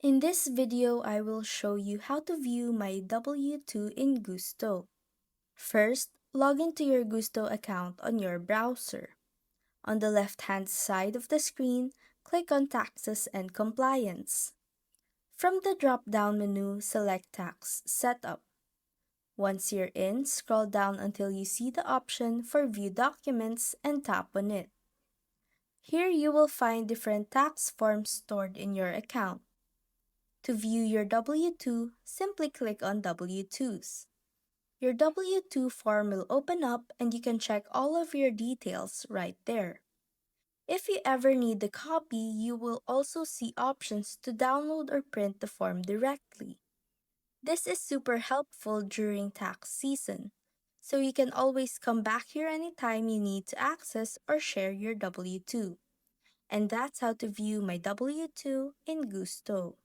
In this video, I will show you how to view my W-2 in Gusto. First, log into your Gusto account on your browser. On the left-hand side of the screen, click on Taxes and Compliance. From the drop-down menu, select Tax Setup. Once you're in, scroll down until you see the option for View Documents and tap on it. Here you will find different tax forms stored in your account. To view your W-2, simply click on W-2s. Your W-2 form will open up and you can check all of your details right there. If you ever need the copy, you will also see options to download or print the form directly. This is super helpful during tax season, so you can always come back here anytime you need to access or share your W-2. And that's how to view my W-2 in Gusto.